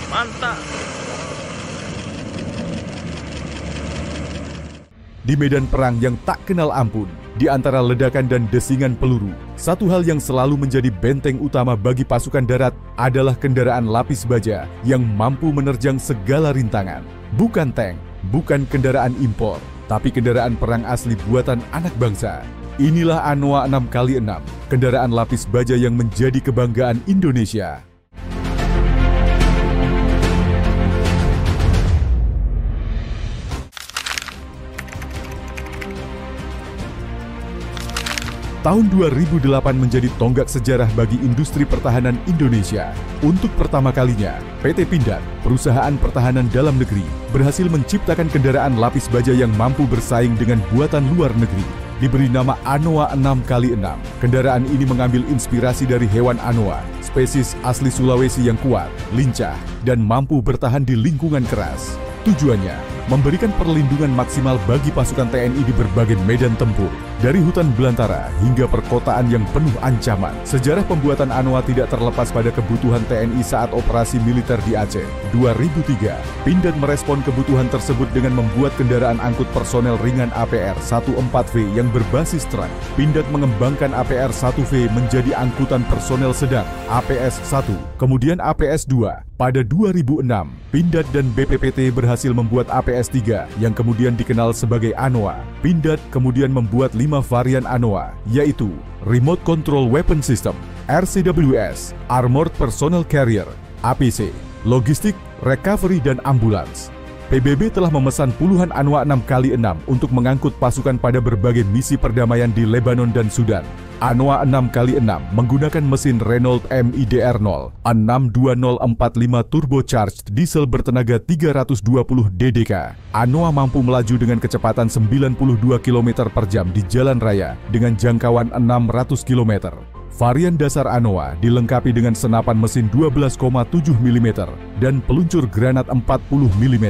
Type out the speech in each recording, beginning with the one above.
Mantap. Di medan perang yang tak kenal ampun, di antara ledakan dan desingan peluru, satu hal yang selalu menjadi benteng utama bagi pasukan darat adalah kendaraan lapis baja yang mampu menerjang segala rintangan. Bukan tank, bukan kendaraan impor, tapi kendaraan perang asli buatan anak bangsa. Inilah Anoa 6x6, kendaraan lapis baja yang menjadi kebanggaan Indonesia. Tahun 2008 menjadi tonggak sejarah bagi industri pertahanan Indonesia. Untuk pertama kalinya, PT Pindad, perusahaan pertahanan dalam negeri, berhasil menciptakan kendaraan lapis baja yang mampu bersaing dengan buatan luar negeri. Diberi nama Anoa 6x6, kendaraan ini mengambil inspirasi dari hewan Anoa, spesies asli Sulawesi yang kuat, lincah, dan mampu bertahan di lingkungan keras. Tujuannya, memberikan perlindungan maksimal bagi pasukan TNI di berbagai medan tempur, dari hutan belantara hingga perkotaan yang penuh ancaman. Sejarah pembuatan Anoa tidak terlepas pada kebutuhan TNI saat operasi militer di Aceh. 2003, Pindad merespon kebutuhan tersebut dengan membuat kendaraan angkut personel ringan APR-14V yang berbasis truk. Pindad mengembangkan APR-1V menjadi angkutan personel sedang, APS-1, kemudian APS-2. Pada 2006, Pindad dan BPPT berhasil membuat APS-3 yang kemudian dikenal sebagai Anoa. Pindad kemudian membuat 5 varian Anoa, yaitu Remote Control Weapon System, RCWS, Armored Personnel Carrier, APC, Logistik, Recovery, dan Ambulans. PBB telah memesan puluhan Anoa 6x6 untuk mengangkut pasukan pada berbagai misi perdamaian di Lebanon dan Sudan. Anoa 6x6 menggunakan mesin Renault MIDR-0 62045 turbocharged diesel bertenaga 320 DDK. Anoa mampu melaju dengan kecepatan 92 km per jam di jalan raya dengan jangkauan 600 km. Varian dasar Anoa dilengkapi dengan senapan mesin 12,7 mm dan peluncur granat 40 mm.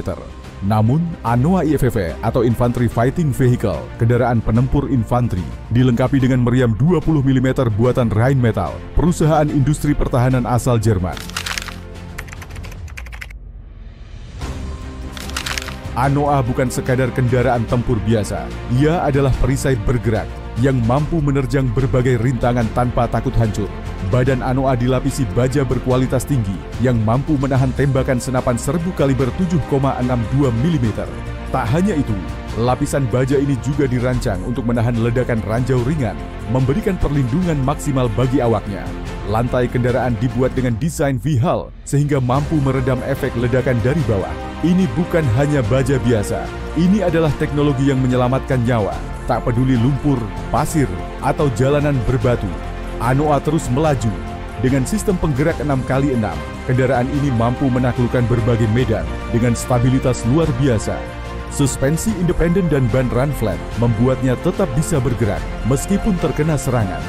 Namun, Anoa IFV atau Infantry Fighting Vehicle, kendaraan penempur infanteri, dilengkapi dengan meriam 20 mm buatan Rheinmetall, perusahaan industri pertahanan asal Jerman. Anoa bukan sekadar kendaraan tempur biasa, ia adalah perisai bergerak yang mampu menerjang berbagai rintangan tanpa takut hancur. Badan Anoa dilapisi baja berkualitas tinggi yang mampu menahan tembakan senapan serbu kaliber 7,62 mm. Tak hanya itu, lapisan baja ini juga dirancang untuk menahan ledakan ranjau ringan, memberikan perlindungan maksimal bagi awaknya. Lantai kendaraan dibuat dengan desain V-hull sehingga mampu meredam efek ledakan dari bawah. Ini bukan hanya baja biasa, ini adalah teknologi yang menyelamatkan nyawa. Tak peduli lumpur, pasir, atau jalanan berbatu, Anoa terus melaju. Dengan sistem penggerak 6x6, kendaraan ini mampu menaklukkan berbagai medan dengan stabilitas luar biasa. Suspensi independen dan ban run flat membuatnya tetap bisa bergerak meskipun terkena serangan.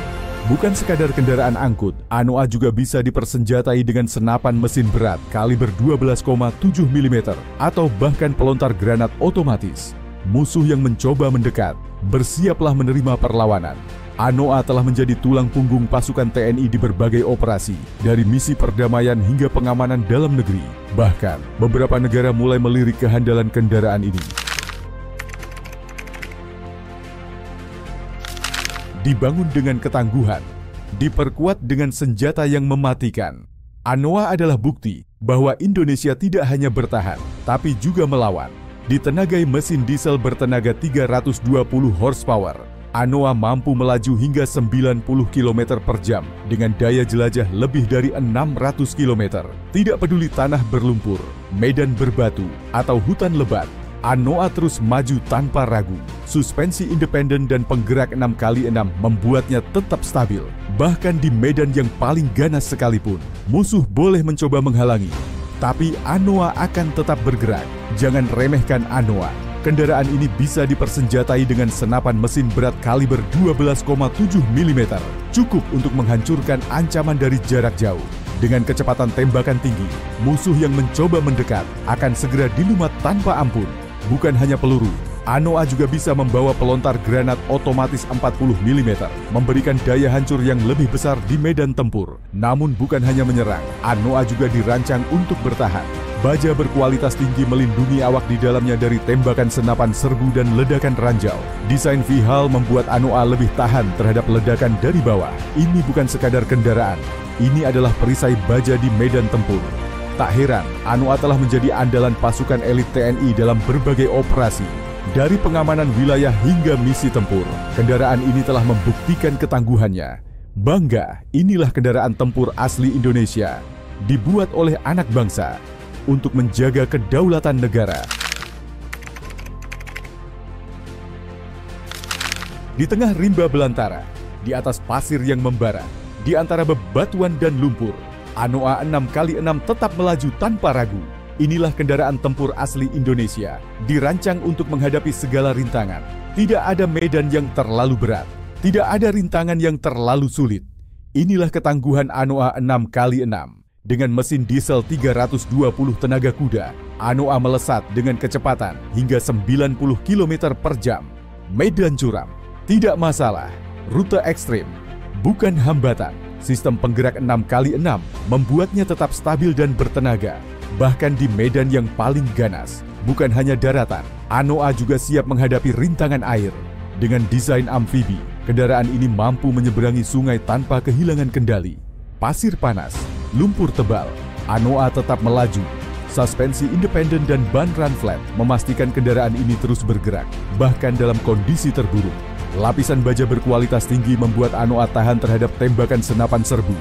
Bukan sekadar kendaraan angkut, Anoa juga bisa dipersenjatai dengan senapan mesin berat kaliber 12,7 mm atau bahkan pelontar granat otomatis. Musuh yang mencoba mendekat, bersiaplah menerima perlawanan. Anoa telah menjadi tulang punggung pasukan TNI di berbagai operasi, dari misi perdamaian hingga pengamanan dalam negeri. Bahkan, beberapa negara mulai melirik kehandalan kendaraan ini. Dibangun dengan ketangguhan, diperkuat dengan senjata yang mematikan. Anoa adalah bukti bahwa Indonesia tidak hanya bertahan, tapi juga melawan. Ditenagai mesin diesel bertenaga 320 horsepower, Anoa mampu melaju hingga 90 km per jam dengan daya jelajah lebih dari 600 km. Tidak peduli tanah berlumpur, medan berbatu, atau hutan lebat, Anoa terus maju tanpa ragu. Suspensi independen dan penggerak 6x6 membuatnya tetap stabil. Bahkan di medan yang paling ganas sekalipun, musuh boleh mencoba menghalangi, tapi Anoa akan tetap bergerak. Jangan remehkan Anoa. Kendaraan ini bisa dipersenjatai dengan senapan mesin berat kaliber 12,7 mm, cukup untuk menghancurkan ancaman dari jarak jauh. Dengan kecepatan tembakan tinggi, musuh yang mencoba mendekat akan segera dilumat tanpa ampun. Bukan hanya peluru, Anoa juga bisa membawa pelontar granat otomatis 40 mm, memberikan daya hancur yang lebih besar di medan tempur. Namun bukan hanya menyerang, Anoa juga dirancang untuk bertahan. Baja berkualitas tinggi melindungi awak di dalamnya dari tembakan senapan serbu dan ledakan ranjau. Desain V-Hull membuat Anoa lebih tahan terhadap ledakan dari bawah. Ini bukan sekadar kendaraan, ini adalah perisai baja di medan tempur. Tak heran, Anoa telah menjadi andalan pasukan elit TNI dalam berbagai operasi. Dari pengamanan wilayah hingga misi tempur, kendaraan ini telah membuktikan ketangguhannya. Bangga, inilah kendaraan tempur asli Indonesia, dibuat oleh anak bangsa untuk menjaga kedaulatan negara. Di tengah rimba belantara, di atas pasir yang membara, di antara bebatuan dan lumpur, Anoa 6x6 tetap melaju tanpa ragu. Inilah kendaraan tempur asli Indonesia, dirancang untuk menghadapi segala rintangan. Tidak ada medan yang terlalu berat, tidak ada rintangan yang terlalu sulit. Inilah ketangguhan Anoa 6x6. Dengan mesin diesel 320 tenaga kuda, Anoa melesat dengan kecepatan hingga 90 km per jam. Medan curam, tidak masalah. Rute ekstrim, bukan hambatan. Sistem penggerak 6x6 membuatnya tetap stabil dan bertenaga. Bahkan di medan yang paling ganas, bukan hanya daratan, Anoa juga siap menghadapi rintangan air. Dengan desain amfibi, kendaraan ini mampu menyeberangi sungai tanpa kehilangan kendali. Pasir panas, lumpur tebal, Anoa tetap melaju. Suspensi independen dan ban run flat memastikan kendaraan ini terus bergerak, bahkan dalam kondisi terburuk. Lapisan baja berkualitas tinggi membuat Anoa tahan terhadap tembakan senapan serbu.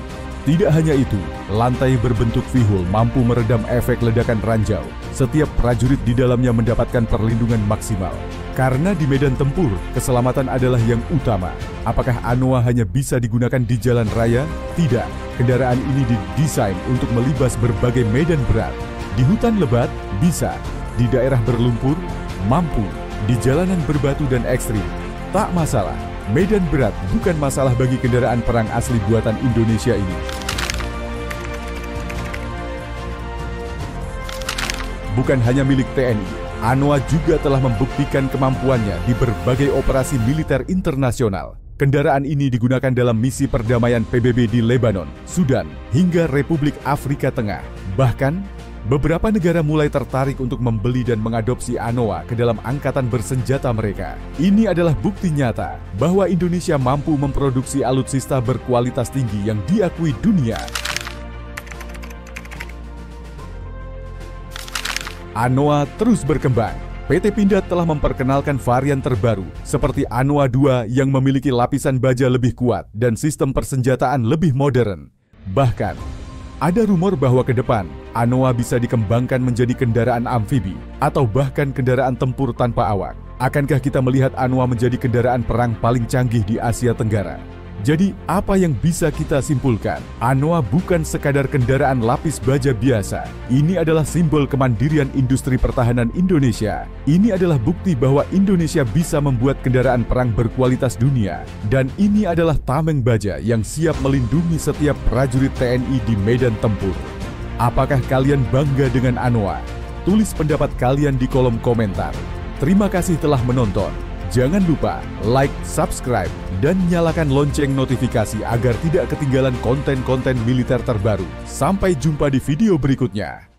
Tidak hanya itu, lantai berbentuk V-Hull mampu meredam efek ledakan ranjau. Setiap prajurit di dalamnya mendapatkan perlindungan maksimal. Karena di medan tempur, keselamatan adalah yang utama. Apakah Anoa hanya bisa digunakan di jalan raya? Tidak. Kendaraan ini didesain untuk melibas berbagai medan berat. Di hutan lebat, bisa. Di daerah berlumpur, mampu. Di jalanan berbatu dan ekstrim, tak masalah. Medan berat bukan masalah bagi kendaraan perang asli buatan Indonesia ini. Bukan hanya milik TNI, Anoa juga telah membuktikan kemampuannya di berbagai operasi militer internasional. Kendaraan ini digunakan dalam misi perdamaian PBB di Lebanon, Sudan, hingga Republik Afrika Tengah. Bahkan, beberapa negara mulai tertarik untuk membeli dan mengadopsi Anoa ke dalam angkatan bersenjata mereka. Ini adalah bukti nyata bahwa Indonesia mampu memproduksi alutsista berkualitas tinggi yang diakui dunia. Anoa terus berkembang. PT Pindad telah memperkenalkan varian terbaru seperti Anoa 2 yang memiliki lapisan baja lebih kuat dan sistem persenjataan lebih modern. Bahkan, ada rumor bahwa ke depan, Anoa bisa dikembangkan menjadi kendaraan amfibi atau bahkan kendaraan tempur tanpa awak. Akankah kita melihat Anoa menjadi kendaraan perang paling canggih di Asia Tenggara? Jadi, apa yang bisa kita simpulkan? Anoa bukan sekadar kendaraan lapis baja biasa. Ini adalah simbol kemandirian industri pertahanan Indonesia. Ini adalah bukti bahwa Indonesia bisa membuat kendaraan perang berkualitas dunia. Dan ini adalah tameng baja yang siap melindungi setiap prajurit TNI di medan tempur. Apakah kalian bangga dengan Anoa? Tulis pendapat kalian di kolom komentar. Terima kasih telah menonton. Jangan lupa like, subscribe, dan nyalakan lonceng notifikasi agar tidak ketinggalan konten-konten militer terbaru. Sampai jumpa di video berikutnya.